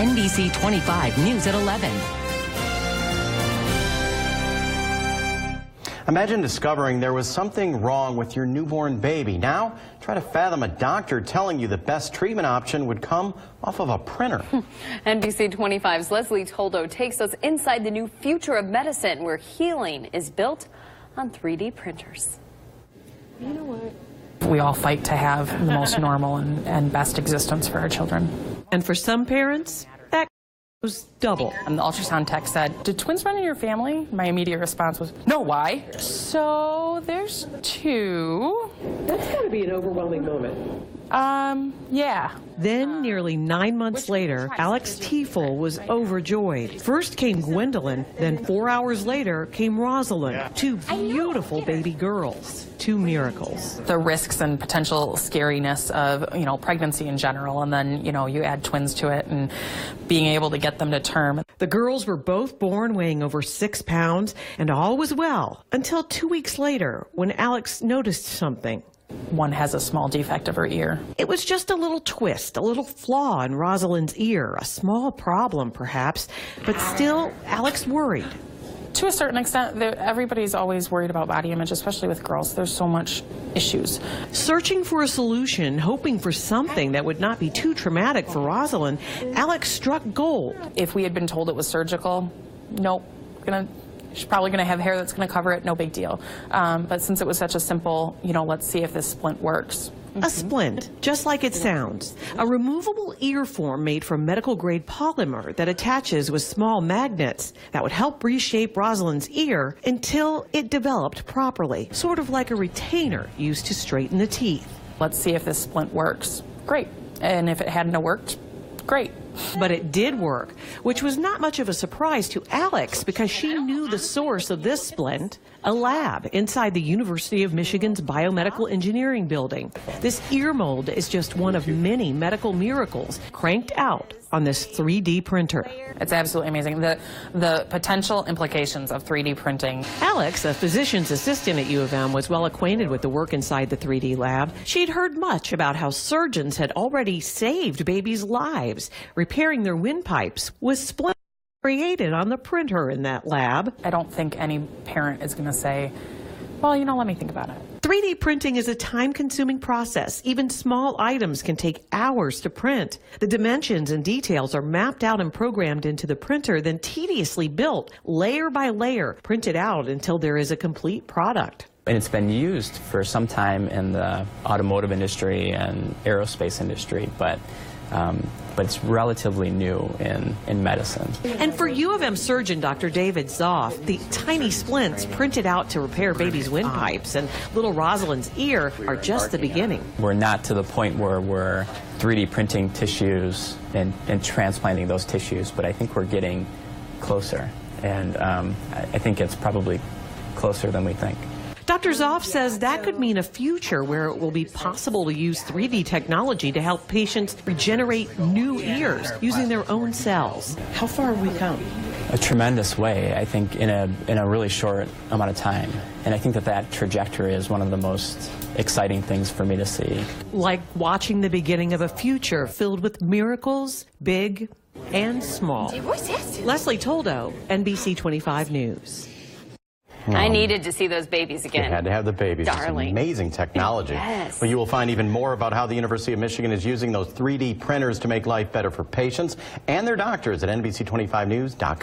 NBC 25 News at 11. Imagine discovering there was something wrong with your newborn baby. Now, try to fathom a doctor telling you the best treatment option would come off of a printer. NBC 25's Leslie Toldo takes us inside the new future of medicine, where healing is built on 3D printers. You know what? We all fight to have the most normal and best existence for our children. And for some parents, that was double. And the ultrasound tech said, "Did twins run in your family?" My immediate response was, "No, why?" So there's two. That's got to be an overwhelming moment. Yeah. Then, nearly 9 months later, Alex Tiefel was overjoyed. First came Gwendolyn, then 4 hours later came Rosalind. Two beautiful baby girls. Two miracles. The risks and potential scariness of, pregnancy in general, and then, you add twins to it and being able to get them to term. The girls were both born weighing over 6 pounds, and all was well until 2 weeks later when Alex noticed something. One has a small defect of her ear. It was just a little twist, a little flaw in Rosalind's ear, a small problem perhaps, but still Alex worried. To a certain extent, everybody's always worried about body image, especially with girls. There's so much issues. Searching for a solution, hoping for something that would not be too traumatic for Rosalind, Alex struck gold. If we had been told it was surgical, nope, she's probably going to have hair that's going to cover it, no big deal. But since it was such a simple, let's see if this splint works. A splint, just like it sounds. A removable ear form made from medical-grade polymer that attaches with small magnets that would help reshape Rosalind's ear until it developed properly, sort of like a retainer used to straighten the teeth. Let's see if this splint works. Great. And if it hadn't worked, great. But it did work, which was not much of a surprise to Alex because she knew the source of this splint, a lab inside the University of Michigan's biomedical engineering building. This ear mold is just one of many medical miracles cranked out on this 3D printer. It's absolutely amazing. The potential implications of 3D printing. Alex, a physician's assistant at U of M, was well acquainted with the work inside the 3D lab. She'd heard much about how surgeons had already saved babies' lives, repairing their windpipes with splints created on the printer in that lab. I don't think any parent is going to say, well, let me think about it. 3D printing is a time-consuming process. Even small items can take hours to print. The dimensions and details are mapped out and programmed into the printer, then tediously built, layer by layer, printed out until there is a complete product. And it's been used for some time in the automotive industry and aerospace industry, but it's relatively new in medicine. And for U of M surgeon Dr. David Zopf, the tiny splints printed out to repair babies' windpipes and little Rosalind's ear are just the beginning. We're not to the point where we're 3D printing tissues and transplanting those tissues, but I think we're getting closer. And I think it's probably closer than we think. Dr. Zopf says that could mean a future where it will be possible to use 3D technology to help patients regenerate new ears using their own cells. How far have we come? A tremendous way, I think, in a really short amount of time. And I think that trajectory is one of the most exciting things for me to see. Like watching the beginning of a future filled with miracles, big and small. Leslie Toldo, NBC 25 News. I needed to see those babies again. You had to have the babies. Darling. It's amazing technology. Yes. Well, you will find even more about how the University of Michigan is using those 3D printers to make life better for patients and their doctors at NBC25News.com.